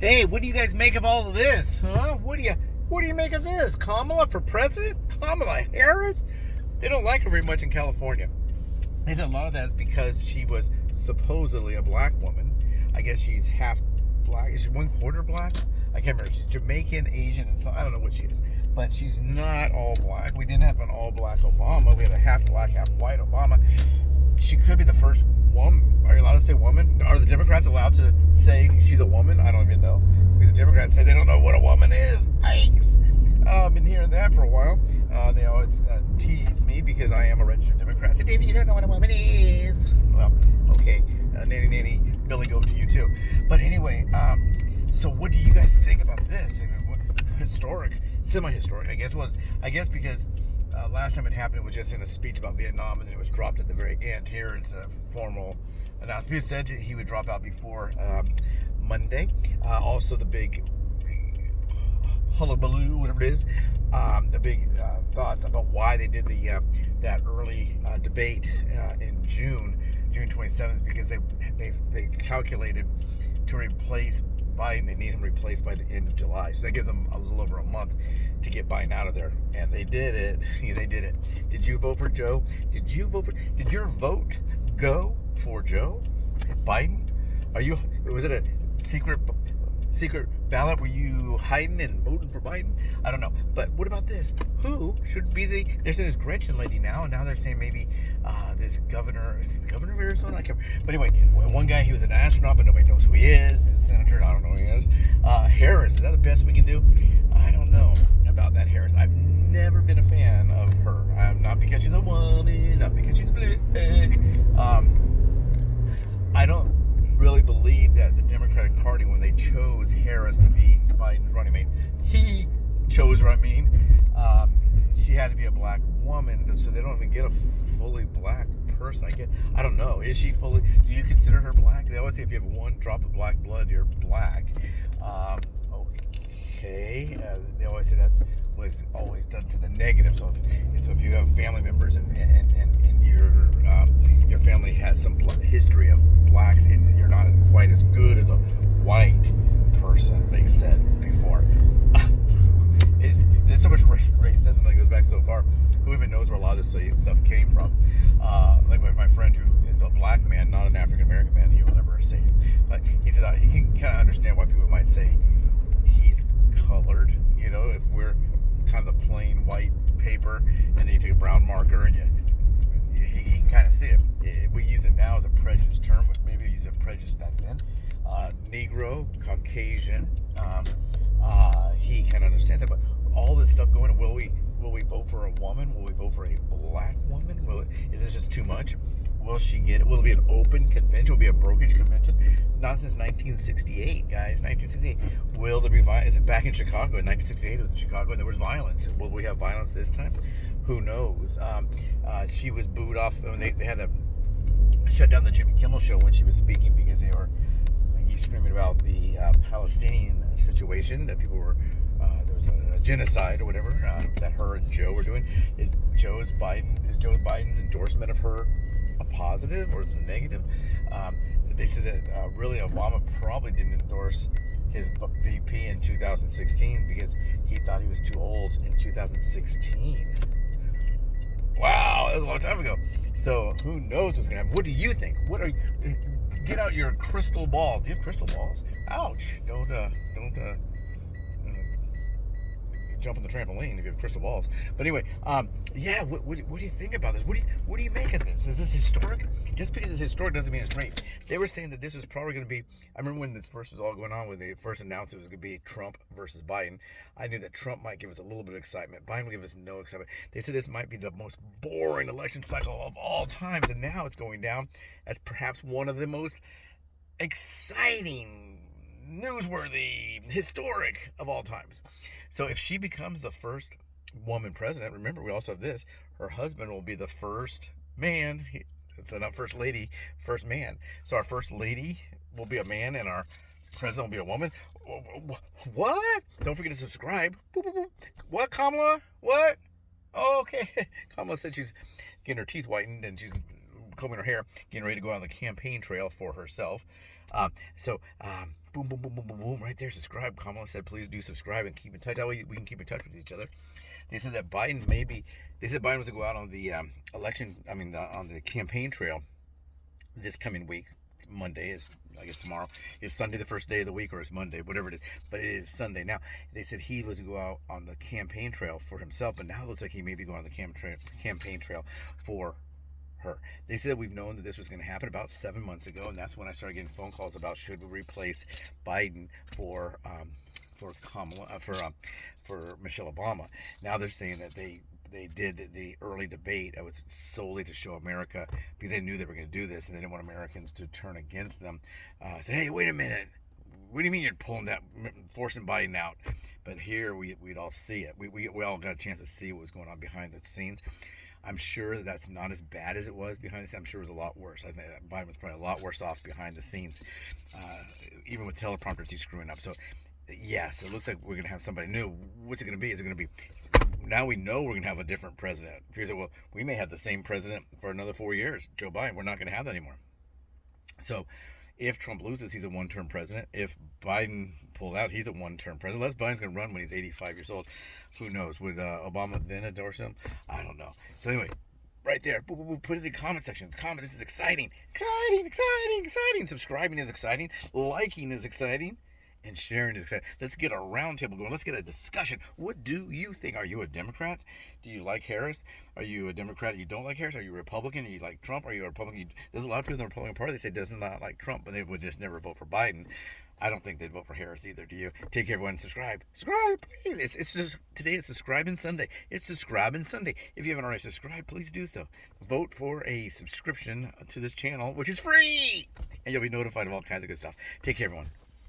Hey, what do you guys make of all of this? Huh? What do you make of this? Kamala for president? Kamala Harris? They don't like her very much in California. They said a lot of that is because she was supposedly a black woman. I guess she's half black. Is she 1/4 black? I can't remember. She's Jamaican, Asian, and so I don't know what she is. But she's not all black. We didn't have an all black Obama. We had a half black, half white Obama. She could be the first woman. Are you allowed to say woman? Are the Democrats allowed to say she's a woman? I don't even know. Because the Democrats say they don't know what a woman is. Yikes. I've been hearing that for a while. They always tease me because I am a registered Democrat. Say, Davey, you don't know what a woman is. Well, okay. Nanny, Billy Goat to you too. But anyway, so what do you guys think about this? I mean, historic, semi-historic, I guess because last time it happened, it was just in a speech about Vietnam, and then it was dropped at the very end. Here it's a formal announcement. He said he would drop out before Monday. Also, the big hullabaloo, whatever it is, the big thoughts about why they did that early debate in June 27th, because they calculated to replace Biden. They need him replaced by the end of July, so that gives them a little over a month to get Biden out of there, and they did it. Yeah, they did it. Did you vote for Joe? Did your vote go for Joe Biden? Was it a secret ballot? Were you hiding and voting for Biden? I don't know. But what about this? Who should be they're saying this GRETCHEN lady now, and now they're saying maybe this governor, is it the governor of Arizona? I can't remember. But anyway, one guy, he was an astronaut, but nobody knows who he is. He's a senator, I don't know who he is. Harris, is that the best we can do? I don't know about that Harris. I've never been a fan of her. Not because she's a woman, not because she's black. I don't really believe that the Democratic Party, when they chose Harris to be Biden's running mate, he chose her. She had to be a black woman, so they don't even get a fully black person. I don't know. Is she fully? Do you consider her black? They always say if you have one drop of black blood, you're black. Okay. They always say that's was always done to the negative. So if you have family members and your family has some history of blacks, and you're not quite as good as a white person, they said before. There's so much racism that goes back so far. Who even knows where a lot of this stuff came from? Like my friend who is a black man, not an African American man, he will never say it. But he said he can kind of understand why people might say he's colored. You know, if we're kind of the plain white paper, and then you take a brown marker and he can kind of see it. We use it now as a prejudice term, but maybe we used it prejudice back then. Negro, Caucasian, he kind of understands that. But all this stuff going on, will we vote for a woman? Will we vote for a black woman? Is this just too much? Will she get it? Will it be an open convention? Will it be a brokerage convention? Not since 1968, guys. 1968. Will there be violence? Is it back in Chicago? In 1968, it was in Chicago, and there was violence. Will we have violence this time? Who knows? She was booed off. I mean, they had to shut down the Jimmy Kimmel show when she was speaking because they were screaming about the Palestinian situation, that people were there was a genocide or whatever that her and Joe were doing. Is Joe Biden's endorsement of her a positive, or is it a negative? They said that really Obama probably didn't endorse his VP in 2016 because he thought he was too old in 2016. Wow, that was a long time ago. So who knows what's gonna happen? What do you think? Get out your crystal ball. Do you have crystal balls? Ouch! Don't jump on the trampoline if you have crystal balls. But anyway, yeah. What do you think about this? What do you make of this? Is this historic? Just because it's historic doesn't mean it's great. They were saying that this was probably going to be. I remember when this first was all going on, when they first announced it was going to be Trump versus Biden. I knew that Trump might give us a little bit of excitement. Biden would give us no excitement. They said this might be the most boring election cycle of all times, and now it's going down as perhaps one of the most exciting, newsworthy, historic of all times. So if she becomes the first woman president, remember we also have this, her husband will be the first man. So not first lady, first man. So our first lady will be a man, and our president will be a woman. What? Don't forget to subscribe. What, Kamala? What? Oh, okay. Kamala said she's getting her teeth whitened, and she's combing her hair, getting ready to go on the campaign trail for herself. Boom, boom, boom, boom, boom, boom. Right there, subscribe. Kamala said, please do subscribe and keep in touch. That way we can keep in touch with each other. They said that Biden they said Biden was to go out on the on the campaign trail this coming week. Monday is, I guess tomorrow is Sunday, the first day of the week, or it's Monday, whatever it is, but it is Sunday now. They said he was to go out on the campaign trail for himself, but now it looks like he may be going on the campaign trail for her. They said we've known that this was going to happen about 7 months ago, and that's when I started getting phone calls about should we replace Biden for Kamala for Michelle Obama. Now they're saying that they did the early debate. That was solely to show America, because they knew they were going to do this, and they didn't want Americans to turn against them. Say, hey, wait a minute. What do you mean you're pulling that, forcing Biden out? But here we'd all see it. We all got a chance to see what was going on behind the scenes. I'm sure that's not as bad as it was behind the scenes. I'm sure it was a lot worse. I think Biden was probably a lot worse off behind the scenes, even with teleprompters he's screwing up. So, yeah, so it looks like we're going to have somebody new. What's it going to be? Is it going to be, now we know we're going to have a different president. If you say, well, we may have the same president for another 4 years, Joe Biden. We're not going to have that anymore. So if Trump loses, he's a one-term president. If Biden pulled out, he's a one-term president. Unless Biden's going to run when he's 85 years old. Who knows? Would Obama then endorse him? I don't know. So anyway, right there. Put it in the comment section. Comment. This is exciting. Exciting, exciting, exciting. Subscribing is exciting. Liking is exciting. And sharing is exciting. Let's get a roundtable going. Let's get a discussion. What do you think? Are you a Democrat? Do you like Harris? Are you a Democrat? You don't like Harris? Are you a Republican? You like Trump? Are you a Republican? There's a lot of people in the Republican Party that say does not like Trump, but they would just never vote for Biden. I don't think they'd vote for Harris either. Do you? Take care, everyone. Subscribe. Subscribe, please. It's just today. It's subscribing Sunday. It's subscribing Sunday. If you haven't already subscribed, please do so. Vote for a subscription to this channel, which is free, and you'll be notified of all kinds of good stuff. Take care, everyone.